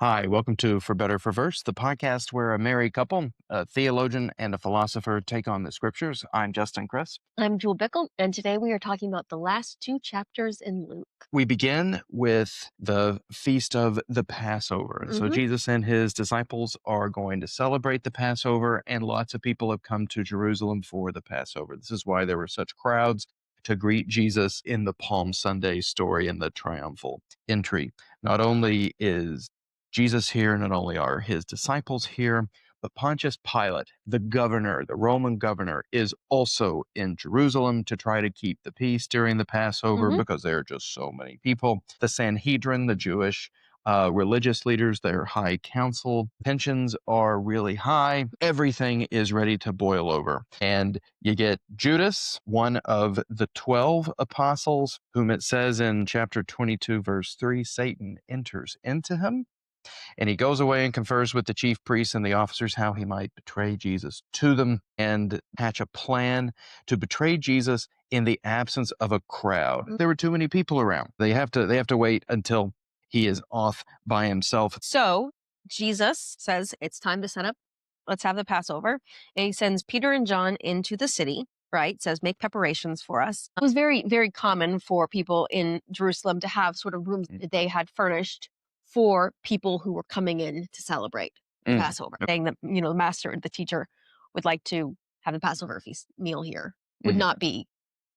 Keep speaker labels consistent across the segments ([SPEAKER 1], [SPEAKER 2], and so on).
[SPEAKER 1] Hi, welcome to For Better for Verse, the podcast where a married couple, a theologian, and a philosopher take on the scriptures. I'm Justin Crisp.
[SPEAKER 2] I'm Jewelle Bickel, and today we are talking about the last two chapters in Luke.
[SPEAKER 1] We begin with the feast of the Passover. And so Jesus and his disciples are going to celebrate the Passover, and lots of people have come to Jerusalem for the Passover. This is why there were such crowds to greet Jesus in the Palm Sunday story and the triumphal entry. Not only is Jesus here, not only are his disciples here, but Pontius Pilate, the governor, the Roman governor, is also in Jerusalem to try to keep the peace during the Passover because there are just so many people. The Sanhedrin, the Jewish religious leaders, their high council, tensions are really high. Everything is ready to boil over. And you get Judas, one of the 12 apostles, whom it says in chapter 22, verse 3, Satan enters into him. And he goes away and confers with the chief priests and the officers how he might betray Jesus to them and hatch a plan to betray Jesus in the absence of a crowd. There were too many people around. They have to wait until he is off by himself.
[SPEAKER 2] So Jesus says it's time to set up. Let's have the Passover. And he sends Peter and John into the city, right? Says, make preparations for us. It was very, very common for people in Jerusalem to have sort of rooms that they had furnished for people who were coming in to celebrate the Passover. Saying that, the master, the teacher would like to have the Passover feast meal here would not be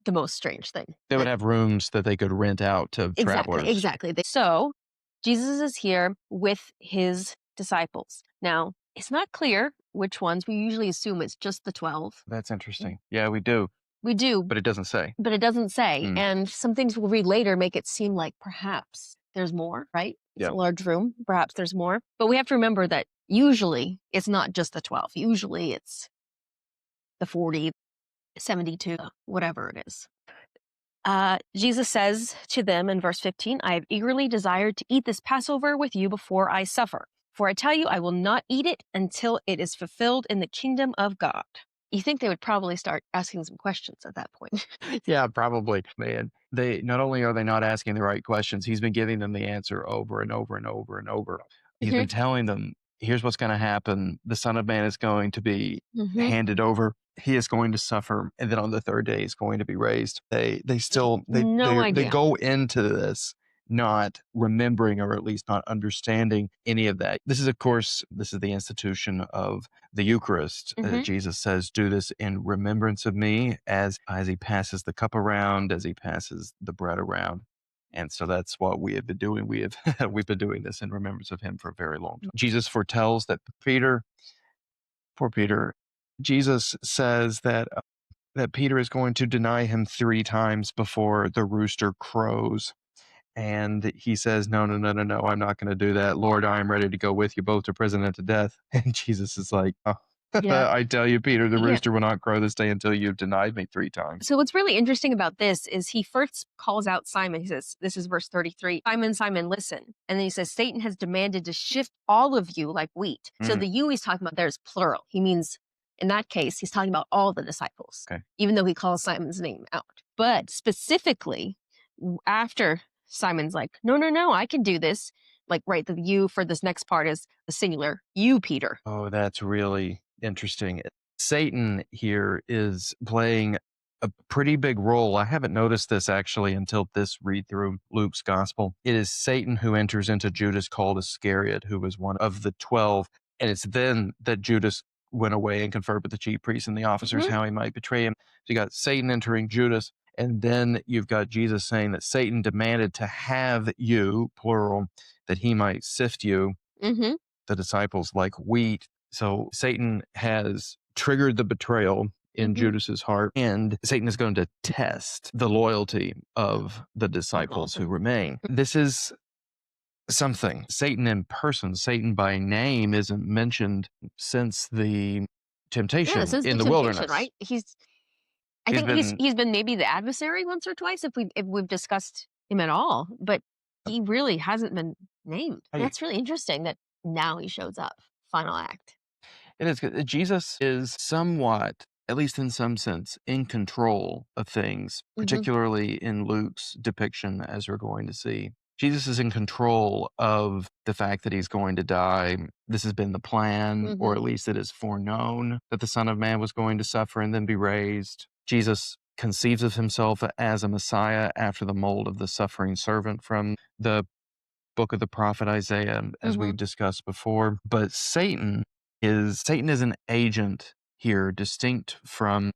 [SPEAKER 2] the most strange thing.
[SPEAKER 1] They would have rooms that they could rent out to travelers.
[SPEAKER 2] Exactly. So Jesus is here with his disciples. Now, it's not clear which ones. We usually assume it's just the 12.
[SPEAKER 1] That's interesting. Yeah, we do.
[SPEAKER 2] We do.
[SPEAKER 1] But it doesn't say.
[SPEAKER 2] And some things we'll read later make it seem like perhaps there's more, right? It's a large room. Perhaps there's more. But we have to remember that usually it's not just the 12. Usually it's the 40, 72, whatever it is. Jesus says to them in verse 15, I have eagerly desired to eat this Passover with you before I suffer. For I tell you, I will not eat it until it is fulfilled in the kingdom of God. You think they would probably start asking some questions at that point.
[SPEAKER 1] Yeah, probably, man. They not only are they not asking the right questions, he's been giving them the answer over and over and over and over. He's been telling them, here's what's going to happen. The Son of Man is going to be handed over. He is going to suffer, and then on the third day he's going to be raised. They go into this not remembering, or at least not understanding any of that. This is, of course, the institution of the Eucharist. Jesus says, do this in remembrance of me, as he passes the cup around, as he passes the bread around. And so that's what we have been doing. We've been doing this in remembrance of him for a very long time. Jesus foretells that poor Peter, Jesus says that Peter is going to deny him 3 times before the rooster crows. And he says, no, I'm not going to do that. Lord, I am ready to go with you both to prison and to death. And Jesus is like, I tell you, Peter, the rooster will not crow this day until you've denied me 3 times.
[SPEAKER 2] So what's really interesting about this is he first calls out Simon. He says, this is verse 33, Simon, Simon, listen. And then he says, Satan has demanded to shift all of you like wheat. So the you he's talking about there is plural. He means, in that case, he's talking about all the disciples, even though he calls Simon's name out. But specifically, after Simon's like, no, I can do this. Like, right, the you for this next part is the singular, you, Peter.
[SPEAKER 1] Oh, that's really interesting. Satan here is playing a pretty big role. I haven't noticed this actually until this read through Luke's gospel. It is Satan who enters into Judas, called Iscariot, who was one of the 12. And it's then that Judas went away and conferred with the chief priests and the officers how he might betray him. So you got Satan entering Judas. And then you've got Jesus saying that Satan demanded to have you, plural, that he might sift you, the disciples, like wheat. So Satan has triggered the betrayal in Judas's heart, and Satan is going to test the loyalty of the disciples who remain. This is something. Satan in person, Satan by name, isn't mentioned since the temptation in the wilderness.
[SPEAKER 2] Right? I think he's been maybe the adversary once or twice if we've discussed him at all, but he really hasn't been named. That's really interesting that now he shows up. Final act.
[SPEAKER 1] It is good. Jesus is somewhat, at least in some sense, in control of things, particularly in Luke's depiction, as we're going to see. Jesus is in control of the fact that he's going to die. This has been the plan, or at least it is foreknown that the Son of Man was going to suffer and then be raised. Jesus conceives of himself as a Messiah after the mold of the suffering servant from the book of the prophet Isaiah, as we've discussed before. But Satan is an agent here, distinct from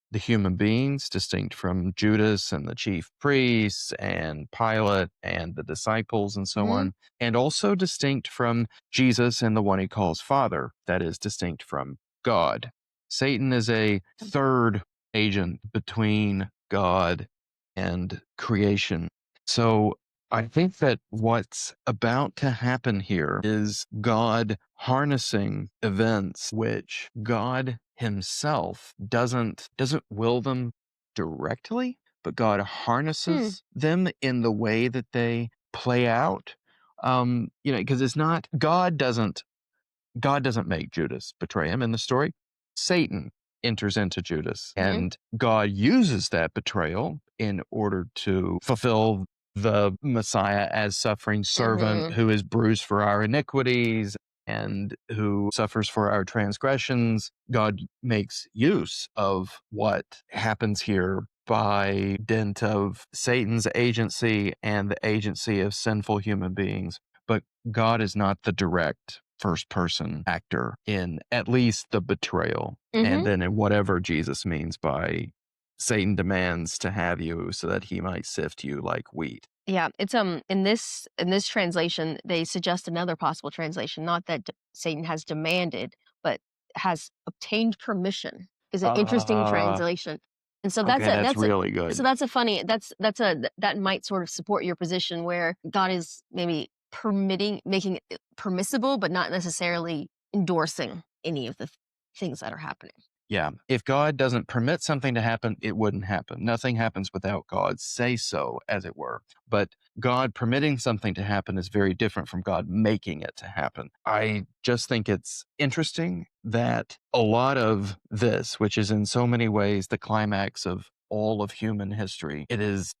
[SPEAKER 1] the human beings, distinct from Judas and the chief priests and Pilate and the disciples and so on, and also distinct from Jesus and the one he calls Father, that is distinct from God. Satan is a third agent between God and creation. So I think that what's about to happen here is God harnessing events which God himself doesn't will them directly, but God harnesses them in the way that they play out. Because it's not God doesn't make Judas betray him in the story. Satan enters into Judas, and God uses that betrayal in order to fulfill the Messiah as suffering servant who is bruised for our iniquities and who suffers for our transgressions. God makes use of what happens here by dint of Satan's agency and the agency of sinful human beings. But God is not the direct first person actor in at least the betrayal. And then in whatever Jesus means by Satan demands to have you so that he might sift you like wheat.
[SPEAKER 2] Yeah, it's in this translation they suggest another possible translation, not that Satan has demanded, but has obtained permission. Is an interesting translation. And so
[SPEAKER 1] That's really good.
[SPEAKER 2] So that's a funny that might sort of support your position where God is maybe making it permissible, but not necessarily endorsing any of the things that are happening.
[SPEAKER 1] Yeah. If God doesn't permit something to happen, it wouldn't happen. Nothing happens without God's say so, as it were. But God permitting something to happen is very different from God making it to happen. I just think it's interesting that a lot of this, which is in so many ways the climax of all of human history, it is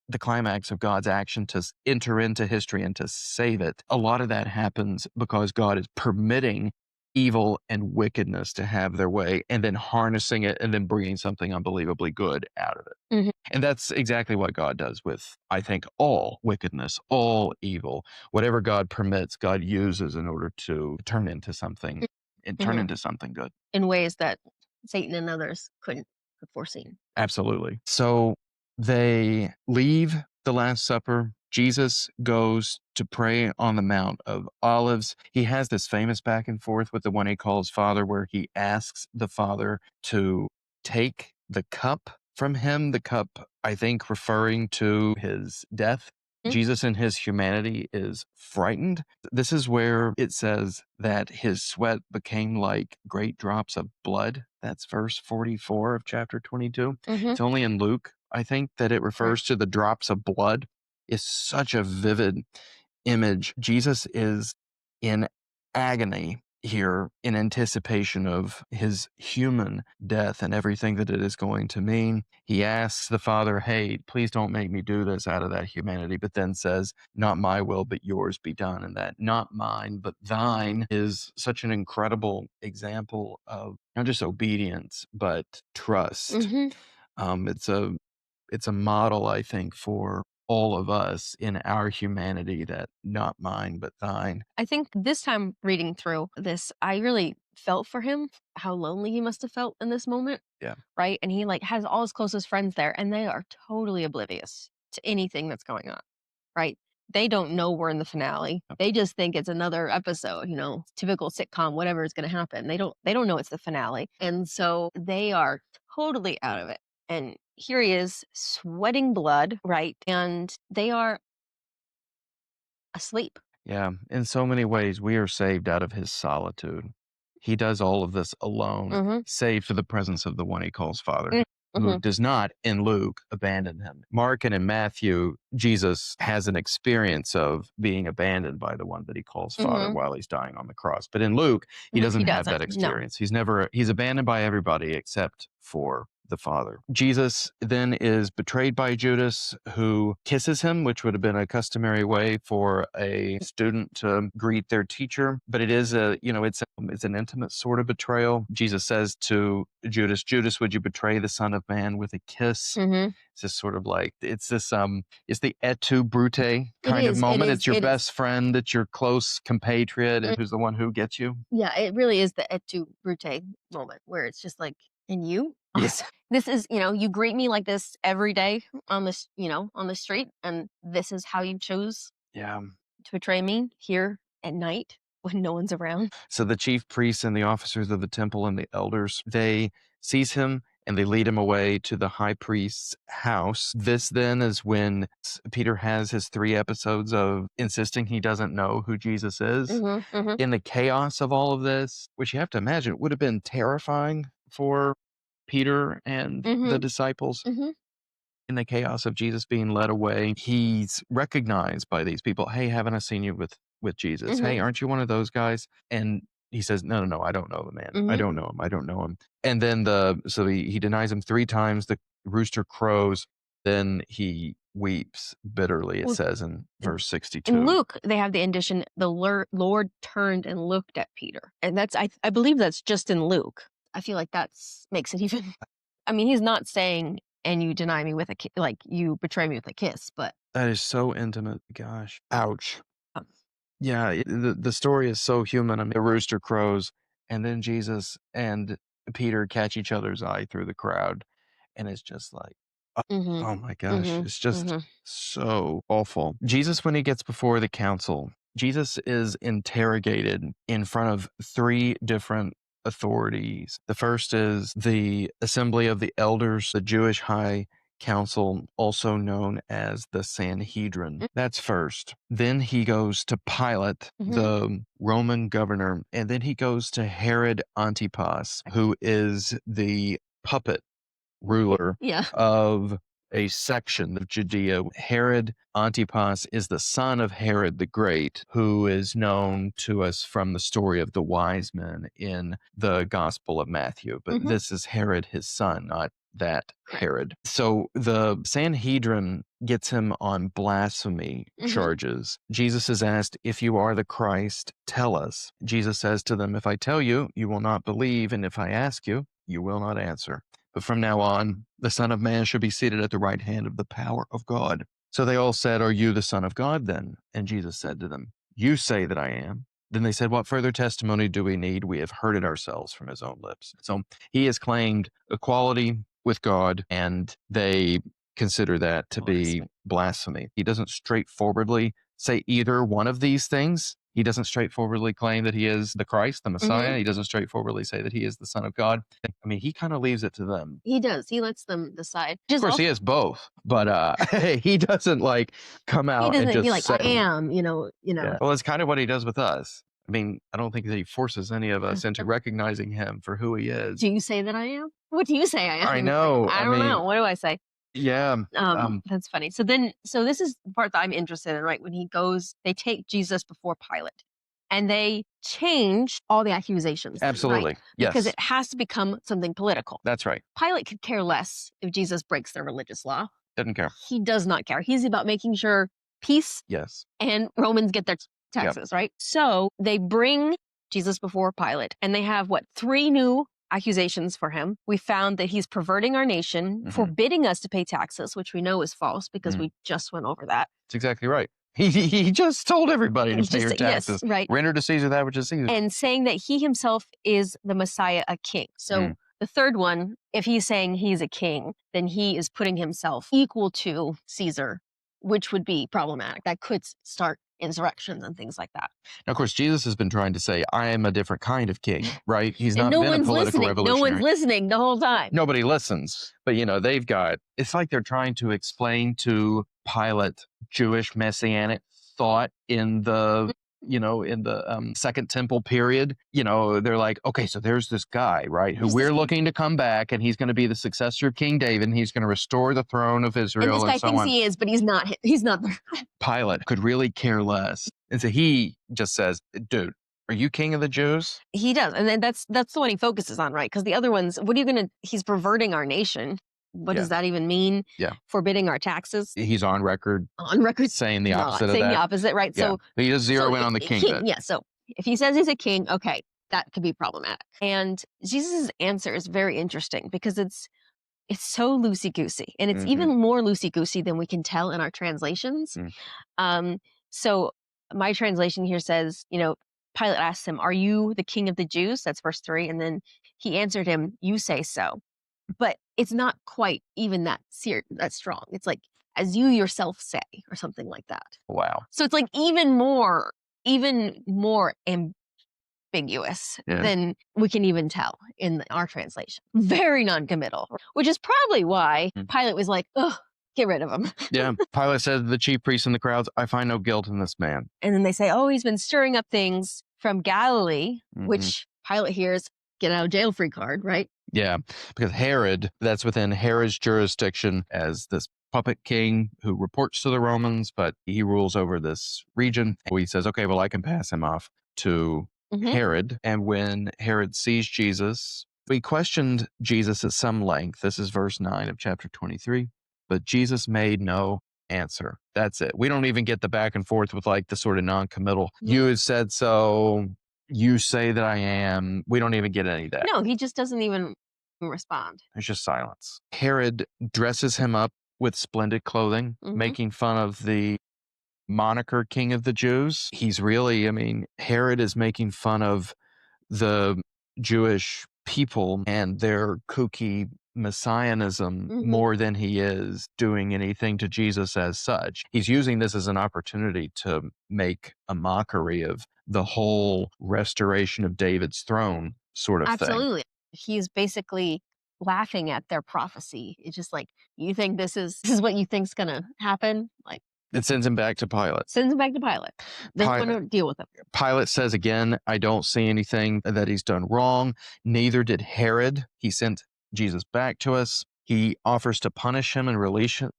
[SPEAKER 1] the climax of God's action to enter into history and to save it. A lot of that happens because God is permitting evil and wickedness to have their way and then harnessing it and then bringing something unbelievably good out of it. And that's exactly what God does with, I think, all wickedness, all evil. Whatever God permits, God uses in order to turn into something and turn into something good.
[SPEAKER 2] In ways that Satan and others couldn't have foreseen.
[SPEAKER 1] Absolutely. So they leave the Last Supper. Jesus goes to pray on the Mount of Olives. He has this famous back and forth with the one he calls Father, where he asks the Father to take the cup from him, the cup, I think, referring to his death. Jesus in his humanity is frightened. This is where it says that his sweat became like great drops of blood. That's verse 44 of chapter 22. It's only in Luke, I think, that it refers to the drops of blood. Is such a vivid image. Jesus is in agony here in anticipation of his human death and everything that it is going to mean. He asks the Father, hey, please don't make me do this out of that humanity, but then says, not my will, but yours be done. And that not mine, but thine is such an incredible example of not just obedience, but trust. It's a model, I think, for all of us in our humanity, that not mine, but thine.
[SPEAKER 2] I think this time reading through this, I really felt for him, how lonely he must have felt in this moment.
[SPEAKER 1] Yeah.
[SPEAKER 2] Right. And he has all his closest friends there and they are totally oblivious to anything that's going on. Right. They don't know we're in the finale. They just think it's another episode, typical sitcom, whatever is going to happen. They don't know it's the finale. And so they are totally out of it. And here he is sweating blood, right? And they are asleep.
[SPEAKER 1] Yeah. In so many ways, we are saved out of his solitude. He does all of this alone, save for the presence of the one he calls Father, who does not, in Luke, abandon him. Mark and in Matthew, Jesus has an experience of being abandoned by the one that he calls Father while he's dying on the cross. But in Luke, he doesn't have that experience.
[SPEAKER 2] No.
[SPEAKER 1] He's abandoned by everybody except for the Father. Jesus then is betrayed by Judas, who kisses him, which would have been a customary way for a student to greet their teacher. But it is it's an intimate sort of betrayal. Jesus says to Judas, Judas, would you betray the Son of Man with a kiss? It's just sort of like, it's the et tu, Brute kind of moment. It's your best friend, it's your close compatriot, and who's the one who gets you.
[SPEAKER 2] Yeah, it really is the et tu, Brute moment where it's just like, and you? Yes. This is, you greet me like this every day on this, on the street, and this is how you chose to betray me here at night when no one's around. So
[SPEAKER 1] the chief priests and the officers of the temple and the elders, they seize him and they lead him away to the high priest's house. This then is when Peter has his 3 episodes of insisting he doesn't know who Jesus is. In the chaos of all of this, which you have to imagine would have been terrifying for Peter and the disciples. In the chaos of Jesus being led away, he's recognized by these people. Hey, haven't I seen you with Jesus? Hey, aren't you one of those guys? And he says, no, I don't know the man. I don't know him. And then he denies him 3 times. The rooster crows. Then he weeps bitterly, it says in verse 62.
[SPEAKER 2] In Luke, they have the addition, the Lord turned and looked at Peter. And that's, I believe that's just in Luke. I feel like makes it even, I mean, he's not saying, and you deny me with a kiss, like you betray me with a kiss, but.
[SPEAKER 1] That is so intimate. Gosh. Ouch. Yeah, the story is so human. I mean, the rooster crows, and then Jesus and Peter catch each other's eye through the crowd, and it's just like, oh my gosh, it's just so awful. Jesus, when he gets before the council, Jesus is interrogated in front of 3 different authorities. The first is the assembly of the elders, the Jewish high council, also known as the Sanhedrin. That's first. Then he goes to Pilate, the Roman governor, and then he goes to Herod Antipas, who is the puppet ruler of a section of Judea. Herod Antipas is the son of Herod the Great, who is known to us from the story of the wise men in the Gospel of Matthew. But this is Herod, his son, not that Herod. So the Sanhedrin gets him on blasphemy charges. Jesus is asked, if you are the Christ, tell us. Jesus says to them, if I tell you, you will not believe, and if I ask you, you will not answer. But from now on, the Son of Man should be seated at the right hand of the power of God. So they all said, are you the Son of God then? And Jesus said to them, you say that I am. Then they said, what further testimony do we need? We have heard it ourselves from his own lips. So he has claimed equality with God, and they consider that to be blasphemy. He doesn't straightforwardly say either one of these things. He doesn't straightforwardly claim that he is the Christ, the Messiah. He doesn't straightforwardly say that he is the Son of God. I mean, he kind of leaves it to them.
[SPEAKER 2] He does. He lets them decide.
[SPEAKER 1] Of course, he is both, but he doesn't come out and just say,
[SPEAKER 2] I am,
[SPEAKER 1] Yeah. Well, it's kind of what he does with us. I mean, I don't think that he forces any of us into recognizing him for who he is.
[SPEAKER 2] Do you say that I am? What do you say I am?
[SPEAKER 1] I know.
[SPEAKER 2] I don't know. What do I say?
[SPEAKER 1] Yeah.
[SPEAKER 2] That's funny. So this is the part that I'm interested in, right? When he goes, they take Jesus before Pilate and they change all the accusations.
[SPEAKER 1] Absolutely.
[SPEAKER 2] Right?
[SPEAKER 1] Yes.
[SPEAKER 2] Because it has to become something political.
[SPEAKER 1] That's right.
[SPEAKER 2] Pilate could care less if Jesus breaks their religious law.
[SPEAKER 1] Doesn't care.
[SPEAKER 2] He does not care. He's about making sure peace and Romans get their taxes, right? So they bring Jesus before Pilate and they have 3 new accusations for him. We found that he's perverting our nation, forbidding us to pay taxes, which we know is false because we just went over that.
[SPEAKER 1] That's exactly right. He just told everybody to pay your taxes.
[SPEAKER 2] Yes, right.
[SPEAKER 1] Render to Caesar that which is Caesar.
[SPEAKER 2] And saying that he himself is the Messiah, a king. So the third one, if he's saying he's a king, then he is putting himself equal to Caesar, which would be problematic. That could start insurrections and things like that.
[SPEAKER 1] Now, of course, Jesus has been trying to say, I am a different kind of king, right? He's not been a political revolutionary.
[SPEAKER 2] No one's listening the whole time.
[SPEAKER 1] Nobody listens. But, it's like they're trying to explain to Pilate Jewish messianic thought in the Second Temple period. They're like, okay, so there's this guy, right, who we're looking to come back, and he's going to be the successor of King David, and he's going to restore the throne of Israel.
[SPEAKER 2] And this guy thinks he is, but he's not. He's not.
[SPEAKER 1] Pilate could really care less. And so he just says, dude, Are you king of the Jews?
[SPEAKER 2] He does. And then that's the one he focuses on, right? Because the other ones, what are you going to, he's perverting our nation. What does that even mean?
[SPEAKER 1] Yeah.
[SPEAKER 2] Forbidding our taxes.
[SPEAKER 1] He's on record.
[SPEAKER 2] On record.
[SPEAKER 1] Saying the opposite of
[SPEAKER 2] saying
[SPEAKER 1] that.
[SPEAKER 2] the opposite, right?
[SPEAKER 1] Yeah.
[SPEAKER 2] So
[SPEAKER 1] he does zero in on the king bit.
[SPEAKER 2] Yeah. So if he says he's a king, okay, that could be problematic. And Jesus' answer is very interesting because it's so loosey-goosey. And it's even more loosey-goosey than we can tell in our translations. So my translation here says, Pilate asked him, "Are you the king of the Jews?" That's verse 3. And then he answered him, "You say so." But it's not quite even that strong. It's like, "As you yourself say," or something like that.
[SPEAKER 1] Wow.
[SPEAKER 2] So it's like even more ambiguous than we can even tell in our translation. Very non-committal, which is probably why Pilate was like, "Ugh, get rid of him."
[SPEAKER 1] Yeah. Pilate said to the chief priests and the crowds, "I find no guilt in this man."
[SPEAKER 2] And then they say, "Oh, he's been stirring up things from Galilee," which Pilate hears, get out of jail free card, right?
[SPEAKER 1] Yeah, because Herod, that's within Herod's jurisdiction as this puppet king who reports to the Romans, but he rules over this region. He says, okay, well, I can pass him off to Herod. And when Herod sees Jesus, we questioned Jesus at some length. This is verse 9 of chapter 23. But Jesus made no answer. That's it. We don't even get the back and forth with like the sort of non-committal. You had said so. You say that I am. We don't even get any of that.
[SPEAKER 2] No, he just doesn't even respond.
[SPEAKER 1] There's just silence. Herod dresses him up with splendid clothing, making fun of the moniker King of the Jews. He's really, Herod is making fun of the Jewish people and their kooky messianism more than he is doing anything to Jesus as such. He's using this as an opportunity to make a mockery of the whole restoration of David's throne sort of thing.
[SPEAKER 2] Absolutely. He's basically laughing at their prophecy. It's just like, you think this is what you think's going to happen? Like,
[SPEAKER 1] it sends him back to Pilate.
[SPEAKER 2] Sends him back to Pilate. Doesn't want to deal with him.
[SPEAKER 1] Pilate says again, I don't see anything that he's done wrong. Neither did Herod. He sent Jesus back to us. He offers to punish him and release him.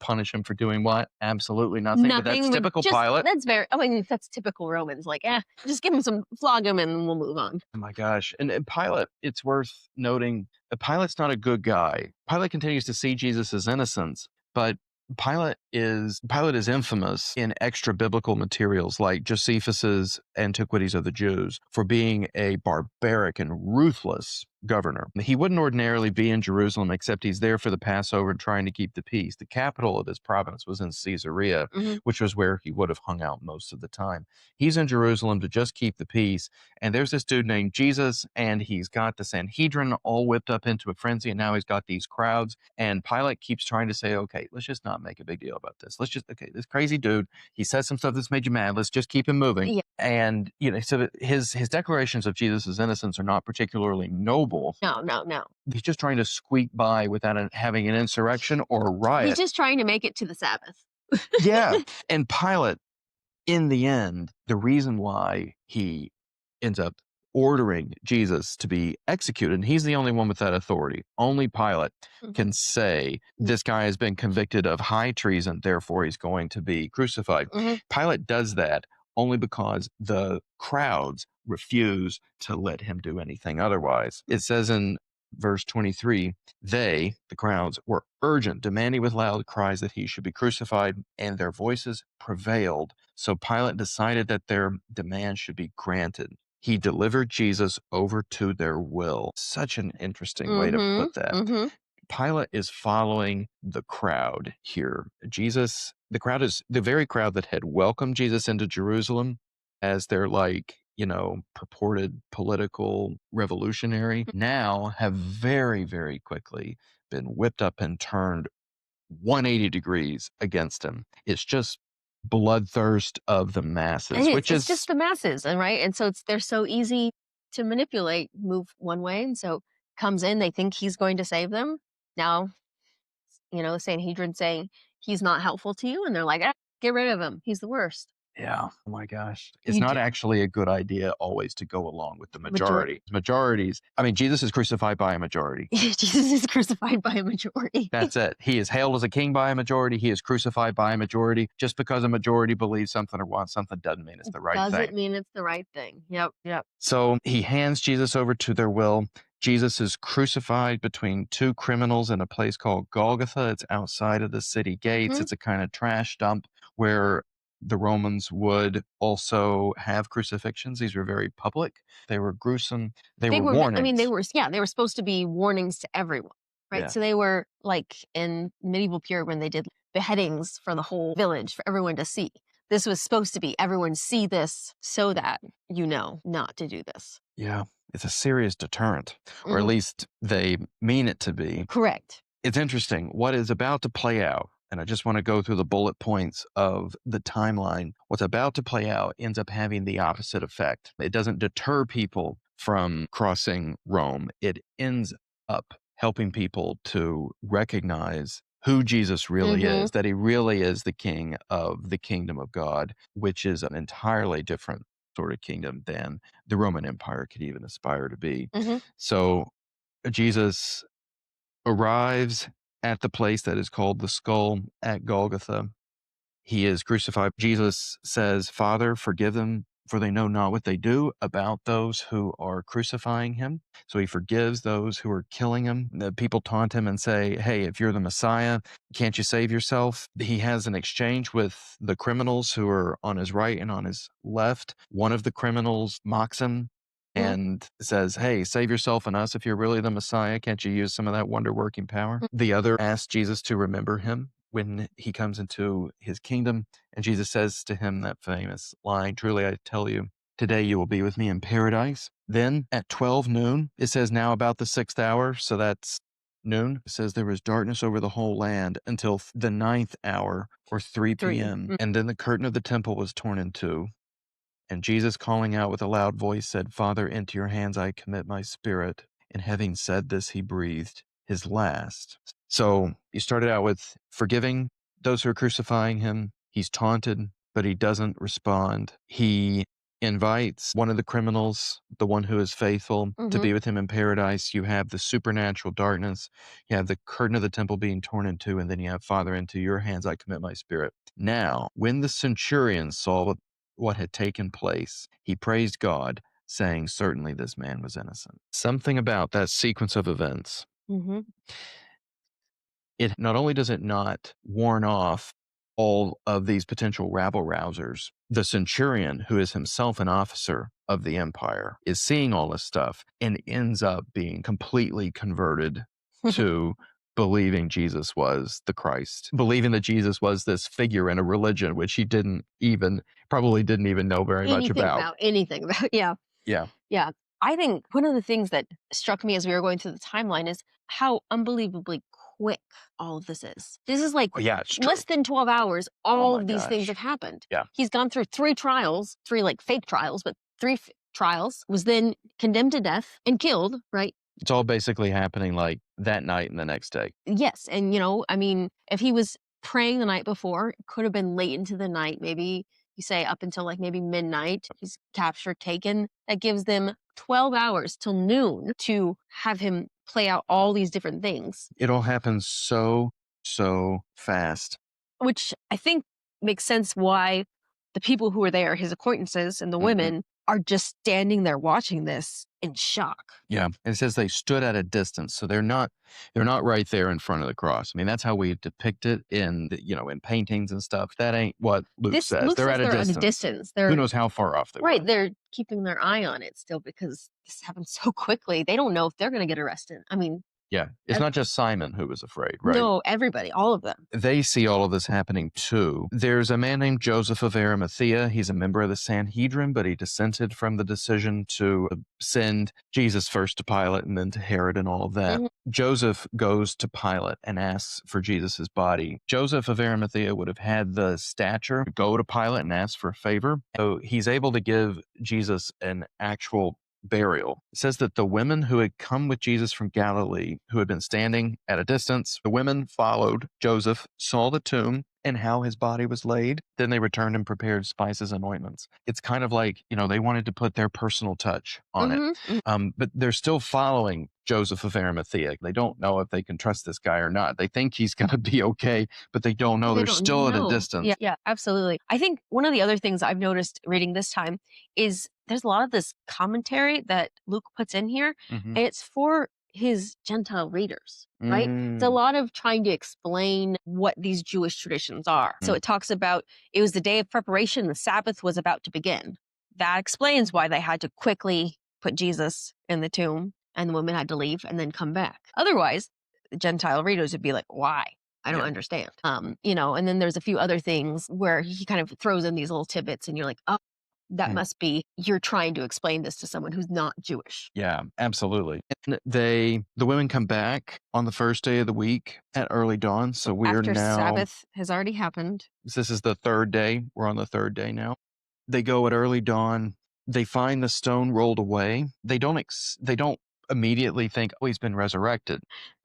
[SPEAKER 1] Punish him for doing what? Absolutely nothing. But that's typical Pilate.
[SPEAKER 2] That's typical Romans. Like, just give him flog him and we'll move on.
[SPEAKER 1] Oh my gosh. And Pilate, it's worth noting that Pilate's not a good guy. Pilate continues to see Jesus' innocence, but Pilate is infamous in extra biblical materials like Josephus's Antiquities of the Jews for being a barbaric and ruthless governor. He wouldn't ordinarily be in Jerusalem, except he's there for the Passover and trying to keep the peace. The capital of his province was in Caesarea, which was where he would have hung out most of the time. He's in Jerusalem to just keep the peace. And there's this dude named Jesus, and he's got the Sanhedrin all whipped up into a frenzy, and now he's got these crowds. And Pilate keeps trying to say, okay, let's just not make a big deal about this. This crazy dude, he says some stuff that's made you mad. Let's just keep him moving.
[SPEAKER 2] Yeah.
[SPEAKER 1] And, so his declarations of Jesus' innocence are not particularly noble.
[SPEAKER 2] No.
[SPEAKER 1] He's just trying to squeak by without having an insurrection or a riot.
[SPEAKER 2] He's just trying to make it to the Sabbath.
[SPEAKER 1] Yeah. And Pilate, in the end, the reason why he ends up ordering Jesus to be executed, and he's the only one with that authority. Only Pilate can say, this guy has been convicted of high treason, therefore he's going to be crucified. Pilate does that only because the crowds refuse to let him do anything otherwise. It says in verse 23, they, the crowds, were urgent, demanding with loud cries that he should be crucified, and their voices prevailed. So Pilate decided that their demand should be granted. He delivered Jesus over to their will. Such an interesting way to put that. Pilate is following the crowd here. The crowd is the very crowd that had welcomed Jesus into Jerusalem as their purported political revolutionary, now have very, very quickly been whipped up and turned 180 degrees against him. It's just bloodthirst of the masses,
[SPEAKER 2] it's just the masses, right? And so they're so easy to manipulate, move one way, and so comes in, they think he's going to save them. Now, Sanhedrin saying he's not helpful to you, and they're like, get rid of him. He's the worst.
[SPEAKER 1] Yeah. Oh my gosh. It's
[SPEAKER 2] You
[SPEAKER 1] not
[SPEAKER 2] do.
[SPEAKER 1] actually a good idea always to go along with the
[SPEAKER 2] Majority.
[SPEAKER 1] majority. Majorities, I mean, Jesus is crucified by a majority.
[SPEAKER 2] Jesus is crucified by a majority.
[SPEAKER 1] That's it. He is hailed as a king by a majority. He is crucified by a majority. Just because a majority believes something or wants something doesn't mean it's the right
[SPEAKER 2] Doesn't
[SPEAKER 1] thing.
[SPEAKER 2] mean it's the right thing. Yep. Yep.
[SPEAKER 1] So he hands Jesus over to their will. Jesus is crucified between two criminals in a place called Golgotha. It's outside of the city gates.
[SPEAKER 2] Mhm.
[SPEAKER 1] It's a kind of trash dump where the Romans would also have crucifixions. These were very public. They were gruesome. They were
[SPEAKER 2] I mean,
[SPEAKER 1] warnings.
[SPEAKER 2] they were supposed to be warnings to everyone, right?
[SPEAKER 1] Yeah.
[SPEAKER 2] So they were like in medieval period when they did beheadings for the whole village for everyone to see. This was supposed to be everyone see this so that you know not to do this.
[SPEAKER 1] Yeah. It's a serious deterrent, or at
[SPEAKER 2] Mhm.
[SPEAKER 1] least they mean it to be.
[SPEAKER 2] Correct.
[SPEAKER 1] It's interesting what is about to play out. And I just want to go through the bullet points of the timeline. What's about to play out ends up having the opposite effect. It doesn't deter people from crossing Rome. It ends up helping people to recognize who Jesus really
[SPEAKER 2] Mhm.
[SPEAKER 1] is, that he really is the king of the kingdom of God, which is an entirely different sort of kingdom than the Roman Empire could even aspire to be.
[SPEAKER 2] Mhm.
[SPEAKER 1] So Jesus arrives at the place that is called the skull at Golgotha. He is crucified. Jesus says, Father, forgive them, for they know not what they do, about those who are crucifying him. So he forgives those who are killing him. The people taunt him and say, hey, if you're the Messiah, can't you save yourself? He has an exchange with the criminals who are on his right and on his left. One of the criminals mocks him
[SPEAKER 2] Mhm.
[SPEAKER 1] and says, hey, save yourself and us. If you're really the Messiah, can't you use some of that wonder working power? The other asks Jesus to remember him when he comes into his kingdom. And Jesus says to him that famous line, truly I tell you, today you will be with me in paradise. Then at 12 noon, it says now about the 6th hour. So that's noon. It says there was darkness over the whole land until the 9th hour or 3
[SPEAKER 2] 3.
[SPEAKER 1] p.m. And then the curtain of the temple was torn in two. And Jesus, calling out with a loud voice, said, Father, into your hands I commit my spirit. And having said this, he breathed his last. So he started out with forgiving those who are crucifying him. He's taunted, but he doesn't respond. He invites one of the criminals, the one who is faithful, to
[SPEAKER 2] Mhm.
[SPEAKER 1] be with him in paradise. You have the supernatural darkness. You have the curtain of the temple being torn in two, and then you have, Father, into your hands I commit my spirit. Now, when the centurion saw what had taken place, he praised God, saying, certainly this man was innocent. Something about that sequence of events,
[SPEAKER 2] Mhm.
[SPEAKER 1] it not only does it not warn off all of these potential rabble rousers, the centurion, who is himself an officer of the empire, is seeing all this stuff and ends up being completely converted to believing Jesus was the Christ, believing that Jesus was this figure in a religion which he probably didn't even know very much about.
[SPEAKER 2] Anything about yeah.
[SPEAKER 1] Yeah.
[SPEAKER 2] Yeah. I think one of the things that struck me as we were going through the timeline is how unbelievably quick all of this is. This is like
[SPEAKER 1] Oh, yeah, it's true.
[SPEAKER 2] less than 12 hours,
[SPEAKER 1] Oh
[SPEAKER 2] all
[SPEAKER 1] my
[SPEAKER 2] of these things have
[SPEAKER 1] gosh.
[SPEAKER 2] happened.
[SPEAKER 1] Yeah.
[SPEAKER 2] He's gone through 3 trials, 3 like fake trials, but 3 trials, was then condemned to death and killed, right?
[SPEAKER 1] It's all basically happening like that night and the next day.
[SPEAKER 2] Yes. And, you know, I mean, if he was praying the night before, it could have been late into the night, maybe you say up until like maybe midnight, he's captured, taken. That gives them 12 hours till noon to have him play out all these different things,
[SPEAKER 1] It all happens so fast.
[SPEAKER 2] which I think makes sense why the people who were there, his acquaintances and the women, are just standing there watching this in shock.
[SPEAKER 1] Yeah. And it says they stood at a distance. So they're not right there in front of the cross. I mean, that's how we depict it in paintings and stuff. That ain't what Luke
[SPEAKER 2] This
[SPEAKER 1] says.
[SPEAKER 2] Luke
[SPEAKER 1] They're
[SPEAKER 2] says
[SPEAKER 1] at a
[SPEAKER 2] they're at a
[SPEAKER 1] distance.
[SPEAKER 2] distance.
[SPEAKER 1] Who knows how far off they
[SPEAKER 2] Right,
[SPEAKER 1] were?
[SPEAKER 2] they're keeping their eye on it still because this happened so quickly. They don't know if they're gonna get arrested. I mean,
[SPEAKER 1] Yeah. It's
[SPEAKER 2] ev
[SPEAKER 1] not just Simon who was afraid, right?
[SPEAKER 2] no, everybody, all of them.
[SPEAKER 1] They see all of this happening too. There's a man named Joseph of Arimathea. He's a member of the Sanhedrin, but he dissented from the decision to send Jesus first to Pilate and then to Herod and all of that.
[SPEAKER 2] Mhm.
[SPEAKER 1] Joseph goes to Pilate and asks for Jesus's body. Joseph of Arimathea would have had the stature to go to Pilate and ask for a favor. So he's able to give Jesus an actual burial. It says that the women who had come with Jesus from Galilee, who had been standing at a distance, the women followed Joseph, saw the tomb, and how his body was laid. Then they returned and prepared spices and ointments. It's kind of like, they wanted to put their personal touch on it. But they're still following Joseph of Arimathea. They don't know if they can trust this guy or not. They think he's going to be okay, but they don't know. They're still at a distance.
[SPEAKER 2] Yeah, absolutely. I think one of the other things I've noticed reading this time is there's a lot of this commentary that Luke puts in here, and it's for his Gentile readers, right? It's a lot of trying to explain what these Jewish traditions are. So it talks about it was the day of preparation, the Sabbath was about to begin. That explains why they had to quickly put Jesus in the tomb and the women had to leave and then come back. Otherwise, the Gentile readers would be like, why? I don't understand. And then there's a few other things where he kind of throws in these little tidbits and you're like, oh, that must be, you're trying to explain this to someone who's not Jewish.
[SPEAKER 1] Yeah, absolutely. And the women come back on the first day of the week at early dawn. So we're
[SPEAKER 2] After
[SPEAKER 1] now,
[SPEAKER 2] Sabbath has already happened.
[SPEAKER 1] this is the third day. We're on the third day now. They go at early dawn. They find the stone rolled away. They don't immediately think, oh, he's been resurrected.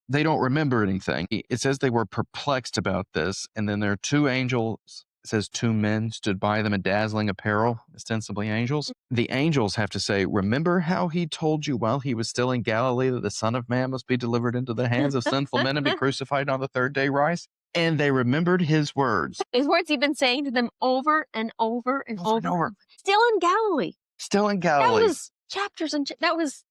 [SPEAKER 1] They don't remember anything. It says they were perplexed about this. And then there are two angels. It says two men stood by them in dazzling apparel, ostensibly angels. The angels have to say, remember how he told you while he was still in Galilee that the Son of Man must be delivered into the hands of sinful men and be crucified on the third day rise? And they remembered his words.
[SPEAKER 2] His words he'd been saying to them over and over and over. Still in Galilee.
[SPEAKER 1] Still in Galilee.
[SPEAKER 2] That was chapters and that was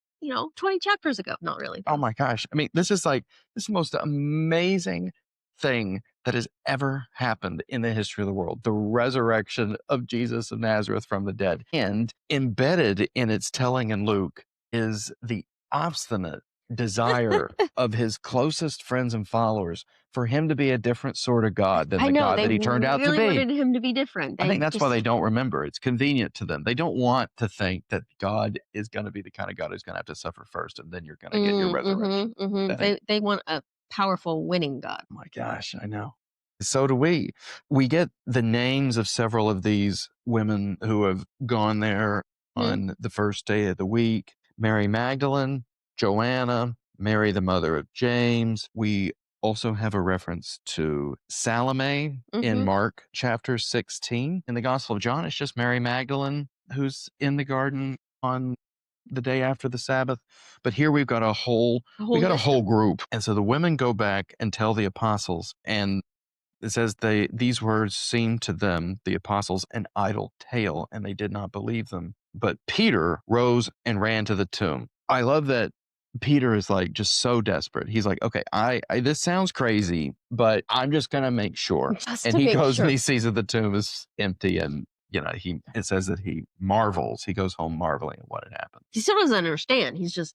[SPEAKER 2] 20 chapters ago. Not really.
[SPEAKER 1] Oh my gosh. I mean, this is the most amazing thing that has ever happened in the history of the world. The resurrection of Jesus of Nazareth from the dead. And embedded in its telling in Luke is the obstinate desire of his closest friends and followers for him to be a different sort of God than the God that he turned out to be.
[SPEAKER 2] They really wanted him to be different.
[SPEAKER 1] I think that's why they don't remember. It's convenient to them. They don't want to think that God is going to be the kind of God who's going to have to suffer first and then you're going to get your resurrection.
[SPEAKER 2] They want a powerful winning God.
[SPEAKER 1] Oh my gosh, I know. So do we. We get the names of several of these women who have gone there on the first day of the week. Mary Magdalene, Joanna, Mary, the mother of James. We also have a reference to Salome in Mark chapter 16. In the Gospel of John, it's just Mary Magdalene who's in the garden on the day after the Sabbath. But here we've got a whole group. And so the women go back and tell the apostles, and it says these words seemed to them, the apostles, an idle tale, and they did not believe them. But Peter rose and ran to the tomb. I love that Peter is just so desperate. He's like, okay, I this sounds crazy, but I'm just going to make sure. And he goes and he sees that the tomb is empty, and it says that he marvels. He goes home marveling at what had happened.
[SPEAKER 2] He still doesn't understand. He's just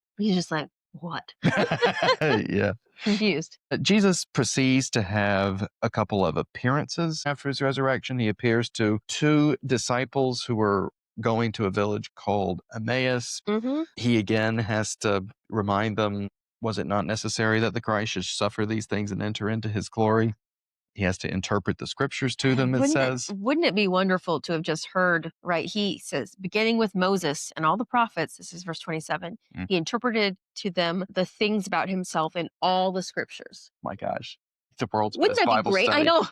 [SPEAKER 2] like, what?
[SPEAKER 1] Yeah.
[SPEAKER 2] Confused.
[SPEAKER 1] Jesus proceeds to have a couple of appearances after his resurrection. He appears to two disciples who were going to a village called Emmaus. He again has to remind them, was it not necessary that the Christ should suffer these things and enter into his glory? He has to interpret the scriptures to them,
[SPEAKER 2] Wouldn't it be wonderful to have just heard, right? He says, beginning with Moses and all the prophets, this is verse 27, he interpreted to them the things about himself in all the scriptures.
[SPEAKER 1] My gosh. It's the world's
[SPEAKER 2] Wouldn't
[SPEAKER 1] best
[SPEAKER 2] that be
[SPEAKER 1] Bible
[SPEAKER 2] great?
[SPEAKER 1] study.
[SPEAKER 2] I know.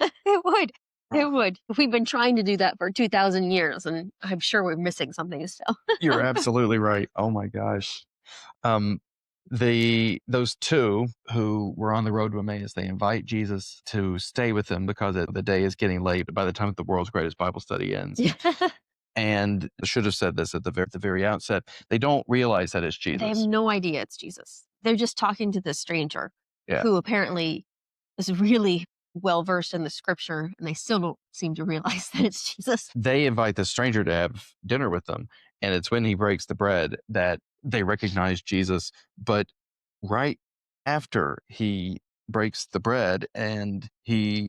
[SPEAKER 2] It would. It would. We've been trying to do that for 2,000 years, and I'm sure we're missing something still.
[SPEAKER 1] You're absolutely right. Oh my gosh. Those two who were on the road to Emmaus, they invite Jesus to stay with them because the day is getting late by the time the world's greatest Bible study ends. And I should have said this at the very outset. They don't realize that it's Jesus.
[SPEAKER 2] They have no idea it's Jesus. They're just talking to this stranger who apparently is really well-versed in the scripture, and they still don't seem to realize that it's Jesus.
[SPEAKER 1] They invite the stranger to have dinner with them, and it's when he breaks the bread that they recognize Jesus. But right after he breaks the bread and they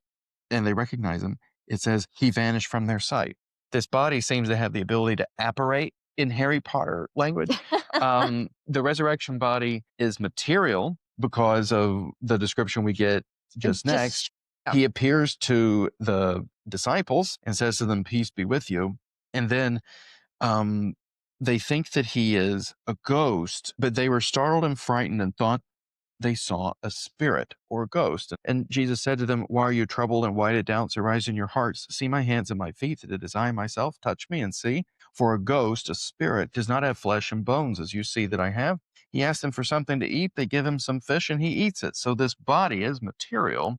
[SPEAKER 1] recognize him, it says he vanished from their sight. This body seems to have the ability to apparate in Harry Potter language. The resurrection body is material because of the description we get just next. He appears to the disciples and says to them, peace be with you. And then they think that he is a ghost, but they were startled and frightened and thought they saw a spirit or ghost. And Jesus said to them, "Why are you troubled, and why do doubts arise in your hearts? See my hands and my feet, that it is I myself. Touch me and see. For a ghost, a spirit, does not have flesh and bones, as you see that I have." He asked them for something to eat. They give him some fish, and he eats it. So this body is material,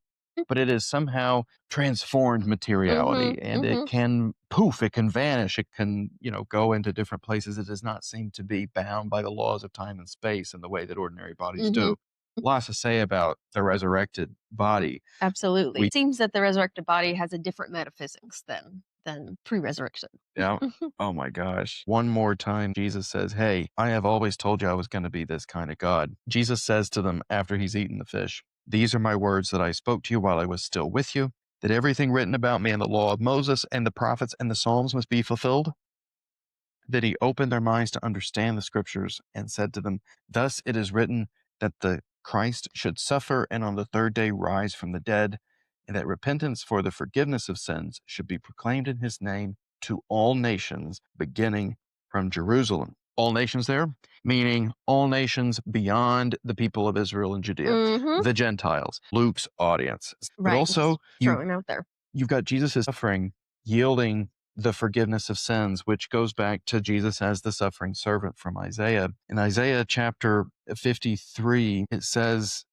[SPEAKER 1] but it is somehow transformed materiality, and it can poof, it can vanish, it can, go into different places. It does not seem to be bound by the laws of time and space in the way that ordinary bodies do. Lots to say about the resurrected body.
[SPEAKER 2] Absolutely. It seems that the resurrected body has a different metaphysics than pre-resurrection.
[SPEAKER 1] Yeah. Oh my gosh. One more time, Jesus says, "Hey, I have always told you I was going to be this kind of God." Jesus says to them after he's eaten the fish, "These are my words that I spoke to you while I was still with you, that everything written about me in the law of Moses and the prophets and the Psalms must be fulfilled." That he opened their minds to understand the scriptures and said to them, "Thus it is written that the Christ should suffer and on the third day rise from the dead, and that repentance for the forgiveness of sins should be proclaimed in his name to all nations, beginning from Jerusalem." All nations there, meaning all nations beyond the people of Israel and Judea, the Gentiles, Luke's audience. But also,
[SPEAKER 2] throwing out there.
[SPEAKER 1] You've got Jesus' suffering yielding the forgiveness of sins, which goes back to Jesus as the suffering servant from Isaiah. In Isaiah chapter 53, it says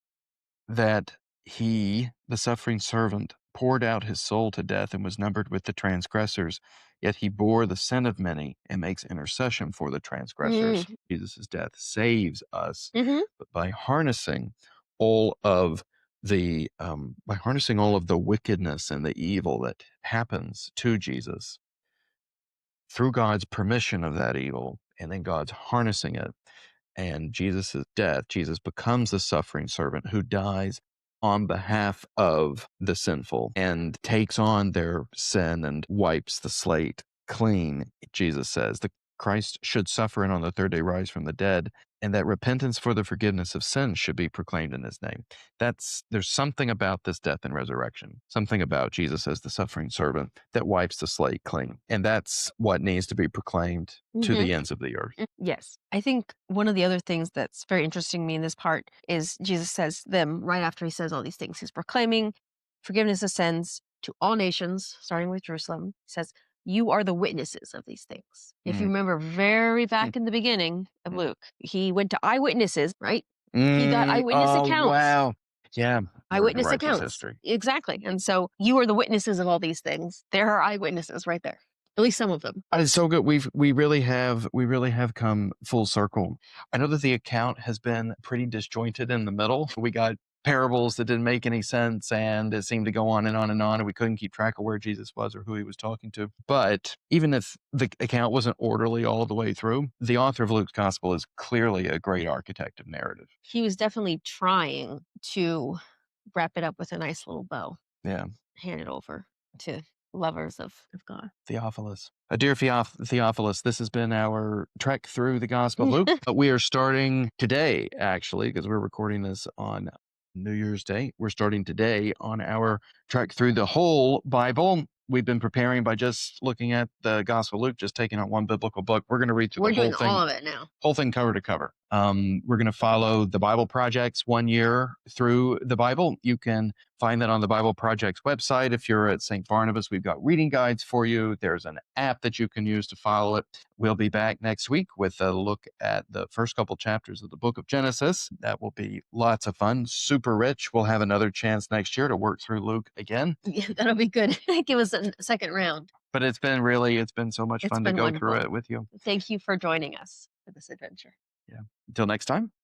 [SPEAKER 1] that he, the suffering servant, poured out his soul to death and was numbered with the transgressors, yet he bore the sin of many and makes intercession for the transgressors. Jesus' death saves us, but by harnessing all of the wickedness and the evil that happens to Jesus through God's permission of that evil, and then God's harnessing it, and Jesus' death, Jesus becomes the suffering servant who dies on behalf of the sinful and takes on their sin and wipes the slate clean. Jesus says the Christ should suffer and on the third day rise from the dead, and that repentance for the forgiveness of sins should be proclaimed in his name. There's something about this death and resurrection, something about Jesus as the suffering servant that wipes the slate clean. And that's what needs to be proclaimed to the ends of the earth.
[SPEAKER 2] Yes. I think one of the other things that's very interesting to me in this part is Jesus says them right after he says all these things. He's proclaiming forgiveness of sins to all nations, starting with Jerusalem. He says, "You are the witnesses of these things." If you remember very back in the beginning of Luke, he went to eyewitnesses, right? He got eyewitness accounts.
[SPEAKER 1] Wow. Yeah.
[SPEAKER 2] Eyewitness
[SPEAKER 1] Righteous
[SPEAKER 2] accounts.
[SPEAKER 1] history.
[SPEAKER 2] Exactly. And so you are the witnesses of all these things. There are eyewitnesses right there. At least some of them.
[SPEAKER 1] It's so good. We really have come full circle. I know that the account has been pretty disjointed in the middle. We got parables that didn't make any sense, and it seemed to go on and on and on, and we couldn't keep track of where Jesus was or who he was talking to. But even if the account wasn't orderly all the way through, the author of Luke's gospel is clearly a great architect of narrative.
[SPEAKER 2] He was definitely trying to wrap it up with a nice little bow.
[SPEAKER 1] Yeah.
[SPEAKER 2] Hand it over to lovers of God.
[SPEAKER 1] Theophilus. Dear Theophilus, this has been our trek through the Gospel of Luke. We are starting today, actually, because we're recording this on New Year's Day. We're starting today on our trek through the whole Bible. We've been preparing by just looking at the Gospel of Luke, just taking out one biblical book. We're going to read through the whole thing.
[SPEAKER 2] All of it now.
[SPEAKER 1] Whole thing cover to cover. We're going to follow the Bible Project's 1 year through the Bible. You can find that on the Bible Project's website. If you're at St. Barnabas, we've got reading guides for you. There's an app that you can use to follow it. We'll be back next week with a look at the first couple chapters of the book of Genesis. That will be lots of fun, super rich. We'll have another chance next year to work through Luke again.
[SPEAKER 2] Yeah, that'll be good. Give us a second round.
[SPEAKER 1] But it's been so much fun to go through it with you.
[SPEAKER 2] Thank you for joining us for this adventure.
[SPEAKER 1] Yeah. Until next time.